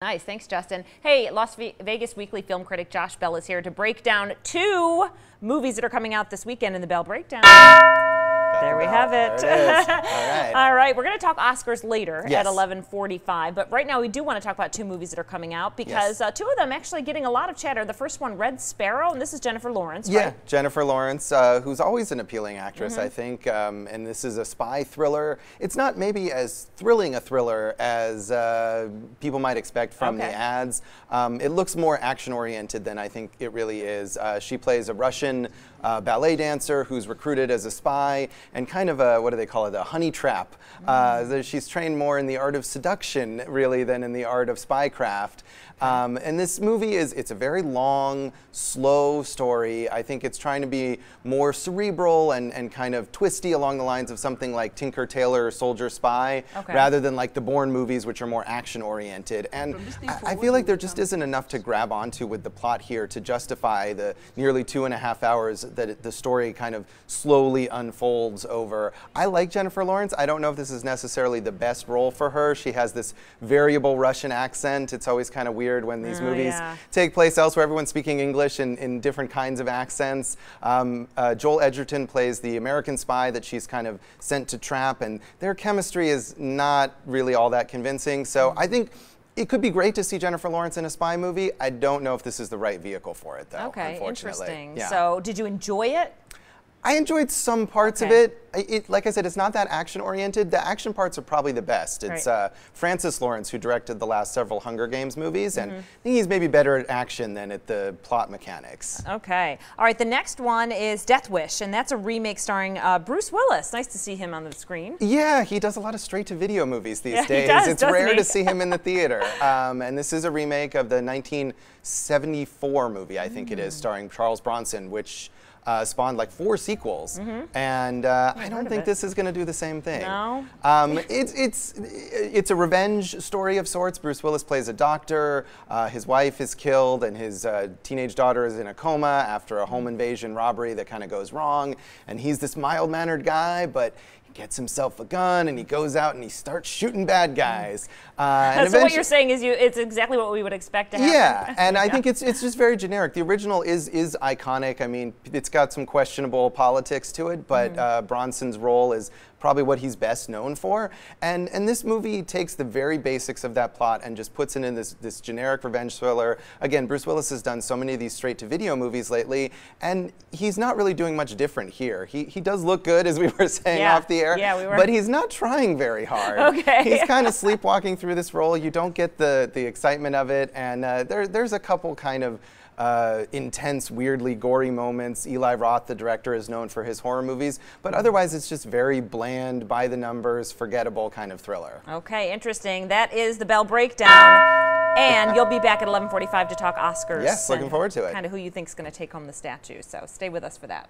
Nice, thanks, Justin. Hey, Las Vegas Weekly film critic Josh Bell is here to break down 2 movies that are coming out this weekend in the Bell Breakdown. There we have it. There it is. All right. All right, we're going to talk Oscars later Yes. at 11:45, but right now we do want to talk about 2 movies that are coming out because 2 of them actually getting a lot of chatter. The first one, Red Sparrow, and this is Jennifer Lawrence, Yeah, right? Jennifer Lawrence, who's always an appealing actress, I think, and this is a spy thriller. It's not maybe as thrilling a thriller as people might expect from the ads. It looks more action-oriented than I think it really is. She plays a Russian ballet dancer who's recruited as a spy and kind of a, what do they call it, a honey trap. She's trained more in the art of seduction, really, than in the art of spycraft. And this movie it's a very long, slow story. I think it's trying to be more cerebral and kind of twisty along the lines of something like Tinker Tailor Soldier Spy, rather than like the Bourne movies, which are more action-oriented. And I feel like there just isn't enough to grab onto with the plot here to justify the nearly 2.5 hours that the story kind of slowly unfolds over. I like Jennifer Lawrence. I don't know if this is necessarily the best role for her. She has this variable Russian accent. It's always kind of weird when these movies take place elsewhere. Everyone's speaking English in different kinds of accents. Joel Edgerton plays the American spy that she's kind of sent to trap, and their chemistry is not really all that convincing. So I think it could be great to see Jennifer Lawrence in a spy movie. I don't know if this is the right vehicle for it, though, unfortunately. Interesting. Yeah. So did you enjoy it? I enjoyed some parts of it. Like I said, it's not that action-oriented. The action parts are probably the best. It's Francis Lawrence who directed the last several Hunger Games movies, and I think he's maybe better at action than at the plot mechanics. Okay. All right, the next one is Death Wish, and that's a remake starring Bruce Willis. Nice to see him on the screen. Yeah, he does a lot of straight-to-video movies these days. He does, it's rare to see him in the theater. And this is a remake of the 1974 movie, I think it is, starring Charles Bronson, which spawned like 4 sequels, and I don't think this is going to do the same thing. No? It's a revenge story of sorts. Bruce Willis plays a doctor. His wife is killed, and his teenage daughter is in a coma after a home invasion robbery that kind of goes wrong. And he's this mild-mannered guy, but gets himself a gun and he goes out and he starts shooting bad guys. So what you're saying is it's exactly what we would expect to happen. Yeah, and I think it's just very generic. The original is iconic. I mean, it's got some questionable politics to it, but Bronson's role is probably what he's best known for. And this movie takes the very basics of that plot and just puts it in this generic revenge thriller. Again, Bruce Willis has done so many of these straight-to-video movies lately, and he's not really doing much different here. He does look good, as we were saying off the air, but he's not trying very hard. He's kind of sleepwalking through this role. You don't get the excitement of it, and there's a couple kind of intense, weirdly gory moments. Eli Roth, the director, is known for his horror movies, but otherwise it's just very bland, by the numbers, forgettable kind of thriller. Okay, interesting. That is the Bell Breakdown, and you'll be back at 11:45 to talk Oscars. Yes, looking forward to it. Kind of who you think is going to take home the statue, so stay with us for that.